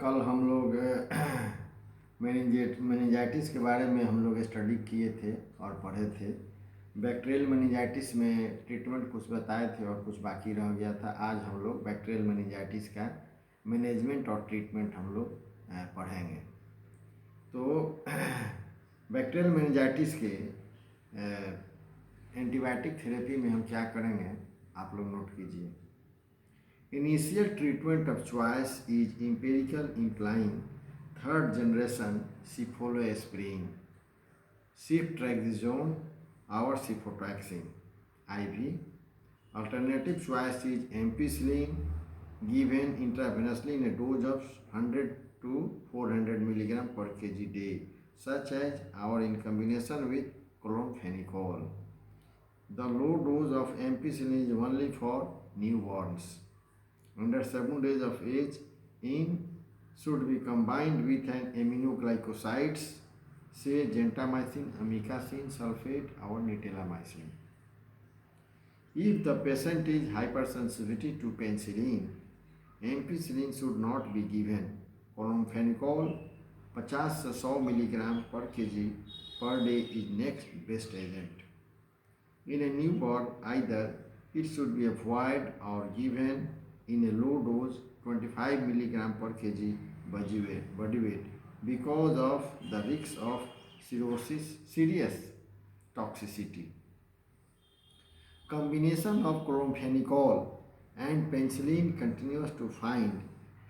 कल हम लोग मेनिंजाइटिस के बारे में हम लोग स्टडी किए थे और पढ़े थे। बैक्टीरियल मेनिंजाइटिस में ट्रीटमेंट कुछ बताए थे और कुछ बाकी रह गया था। आज हम लोग बैक्टीरियल मेनिंजाइटिस का मैनेजमेंट और ट्रीटमेंट हम लोग पढ़ेंगे। तो बैक्टीरियल मेनिंजाइटिस के एंटीबायोटिक थेरेपी में हम क्या करेंगे, आप लोग नोट कीजिए। Initial treatment of choice is empirical, implying third generation cephalosporin, ceftriaxone or cefotaxime IV. Alternative choice is ampicillin given intravenously in a dose of 100 to 400 milligram per kg day, such as or in combination with chlorphenicol. The low dose of ampicillin is only for newborns under 7 days of age in should be combined with an aminoglycosides, say gentamicin, amikacin sulfate or nitilamycin. If the patient is hypersensitivity to penicillin, ampicillin should not be given. Chlorphenicol 50 से 100 mg per kg per day is next best agent. In a newborn, either it should be avoided or given in a low dose 25 mg per kg body weight because of the risk of serious toxicity. Combination of chlorphenicol and penicillin continues to find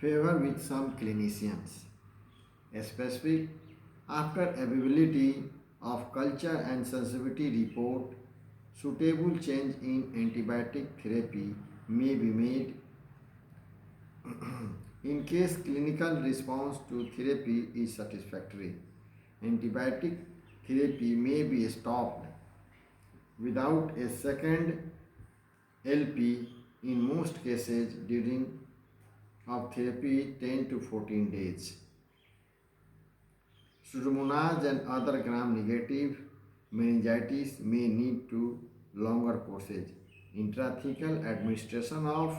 favor with some clinicians, especially after availability of culture and sensitivity report. Suitable change in antibiotic therapy may be made in case clinical response to therapy is satisfactory. Antibiotic therapy may be stopped without a second LP in most cases during of therapy 10 to 14 days. Pseudomonas and other gram-negative meningitis may need to longer courses. Intrathecal administration of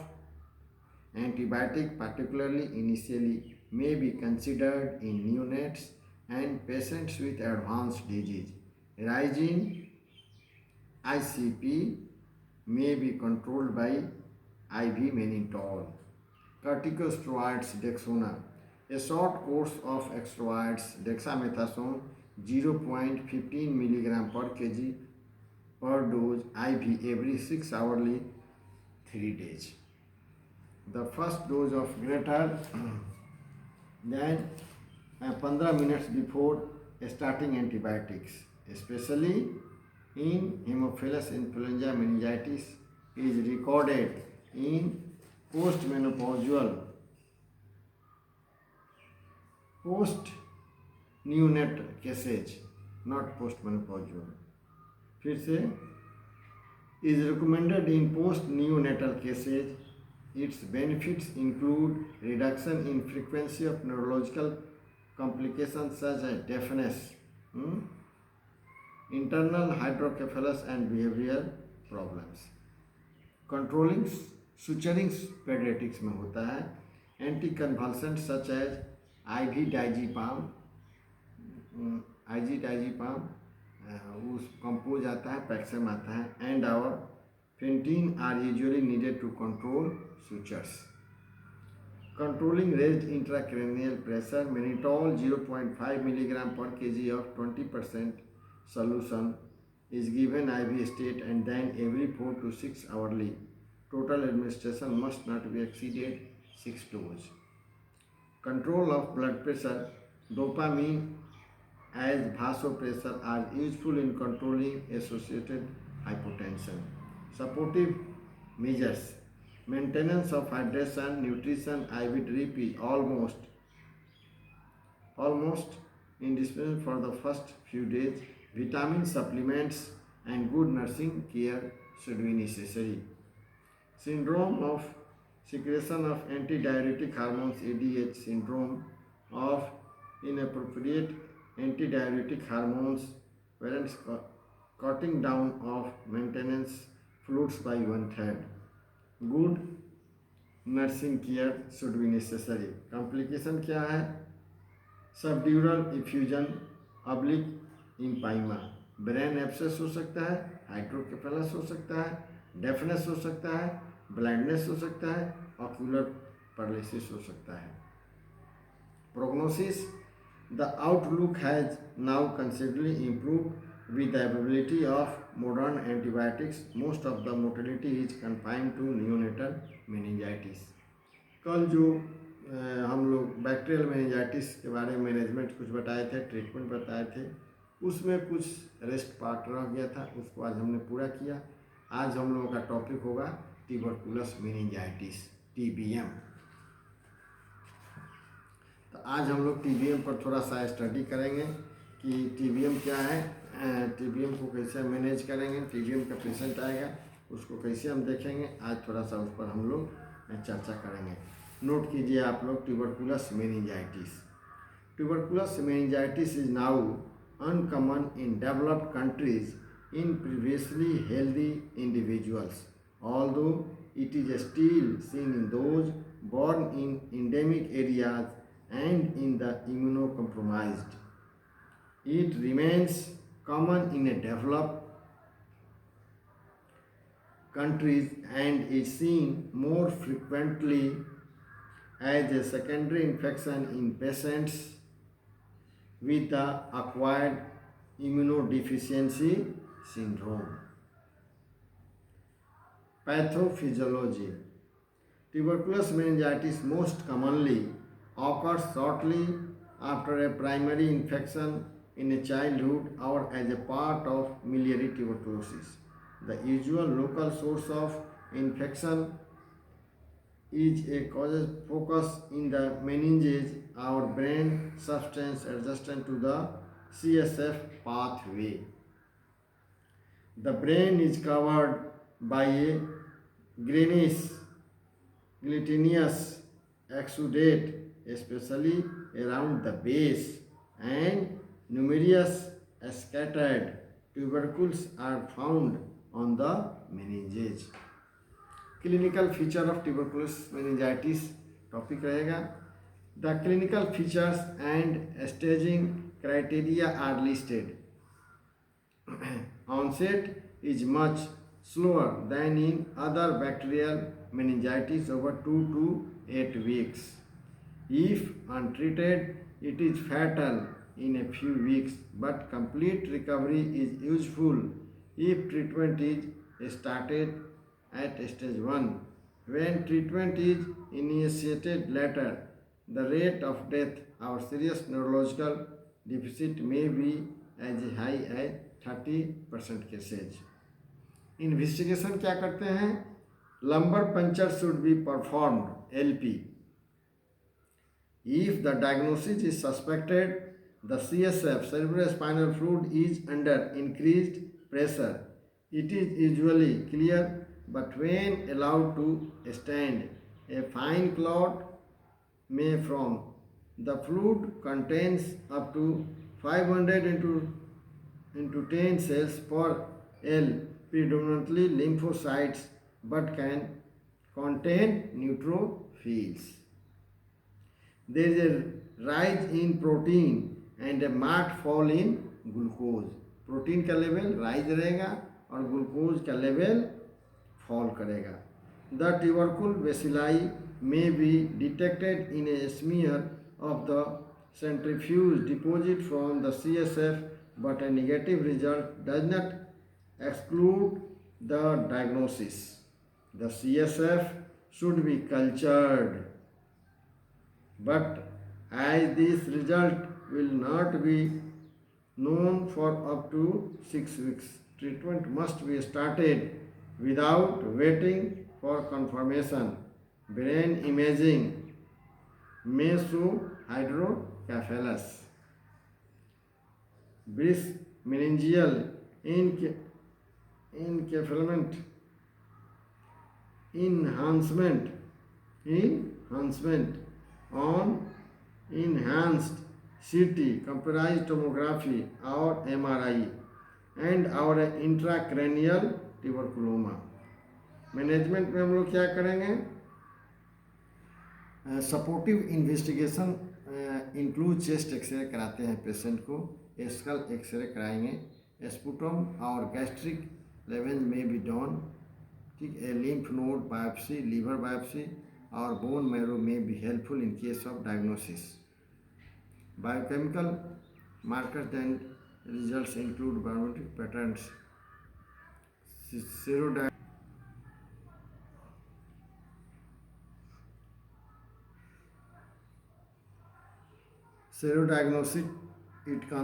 antibiotic, particularly initially, may be considered in neonates and patients with advanced disease. Rising ICP may be controlled by IV mannitol. Corticosteroids Dexona. A short course of steroids dexamethasone 0.15 mg per kg per dose IV every 6 hourly 3 days. The first dose of greater than 15 minutes before starting antibiotics, especially in Haemophilus influenza meningitis, is recorded in postmenopausal post-neonate cases, not postmenopausal. फिर से is recommended in post-neonatal cases. Its benefits include reduction in frequency of neurological complications such as deafness, internal hydrocephalus and behavioral problems. Controlling suturing pediatrics में होता है. Anticonvulsants such as IV diazepam, उस compose आता है, पैक्सम आता है, and our Phentermine are usually needed to control sutures. Controlling raised intracranial pressure, mannitol 0.5 mg per kg of 20% solution is given IV state and then every 4 to 6 hourly. Total administration must not be exceeded 6 doses. Control of blood pressure, dopamine as vasopressor are useful in controlling associated hypotension. Supportive measures, maintenance of hydration, nutrition, IV drip is almost indispensable for the first few days. Vitamin supplements and good nursing care should be necessary. Syndrome of secretion of antidiuretic hormones, ADH syndrome of inappropriate antidiuretic hormones warrants cutting down of maintenance fluids by 1/3. Good nursing care should be necessary. Complication क्या है? Subdural effusion oblique empyema, brain abscess हो सकता है, hydrocephalus हो सकता है, deafness हो सकता है, ब्लाइंडनेस हो सकता है, ऑक्यूलर पैरालिसिस हो सकता है। Prognosis, the outlook has now considerably improved with the availability of modern antibiotics. Most of the mortality is confined to neonatal meningitis. कल जो हम लोग बैक्टीरियल मेनिंजाइटिस के बारे में मैनेजमेंट कुछ बताए थे, ट्रीटमेंट बताए थे, उसमें कुछ रेस्ट पार्ट रह गया था, उसको आज हमने पूरा किया। आज हम लोगों का टॉपिक होगा ट्यूबरकुलस मेनिंजाइटिस, TBM। तो आज हम लोग TBM पर थोड़ा सा स्टडी करेंगे कि TBM क्या है, TBM को कैसे मैनेज करेंगे, TBM का पेशेंट आएगा उसको कैसे हम देखेंगे, आज थोड़ा सा उस पर हम लोग चर्चा करेंगे। नोट कीजिए आप लोग, tuberculous meningitis. Tuberculous meningitis is now uncommon in developed countries in previously healthy individuals, although it is still seen in those born in endemic areas and in the immunocompromised. It remains common in a developed countries and is seen more frequently as a secondary infection in patients with the acquired immunodeficiency syndrome. Pathophysiology. Tuberculous meningitis most commonly occurs shortly after a primary infection in a childhood or as a part of miliary tuberculosis. The usual local source of infection is a causes focus in the meninges or brain substance adjacent to the CSF pathway. The brain is covered by a greenish gelatinous exudate, especially around the base, and numerous scattered tubercles are found on the meninges. Clinical feature of tuberculous meningitis topic रहेगा। The clinical features and staging criteria are listed. Onset is much slower than in other bacterial meningitis, over 2 to 8 weeks. If untreated, it is fatal in a few weeks, but complete recovery is useful if treatment is started at stage 1. When treatment is initiated later, the rate of death or serious neurological deficit may be as high as 30% cases. Investigation क्या करते हैं? Lumbar puncture should be performed, LP. If the diagnosis is suspected, the CSF, cerebrospinal fluid, is under increased pressure. It is usually clear, but when allowed to stand, a fine clot may form. The fluid contains up to 500 into 10 cells per L, predominantly lymphocytes, but can contain neutrophils. There is a rise in protein and a marked fall in glucose. Protein का level rise रहेगा और glucose का level fall करेगा. The tubercle bacilli may be detected in a smear of the centrifuge deposit from the CSF, but a negative result does not exclude the diagnosis. The CSF should be cultured, but as this result will not be known for up to 6 weeks, treatment must be started without waiting for confirmation. Brain imaging may show hydrocephalus, brisk meningeal encephalment, enhancement on enhanced CT, computerized tomography or MRI, and our intracranial tuberculoma. Management में हम लोग क्या करेंगे? Supportive investigation include chest X-ray कराते हैं patient को, skull X-ray कराएंगे, sputum और गैस्ट्रिक लेवल में भी डॉन, ठीक है, lymph node biopsy, liver biopsy और बोन मैरो में भी helpful in case of diagnosis. Biochemical markers and results include biometric patterns, serodiagnosis, it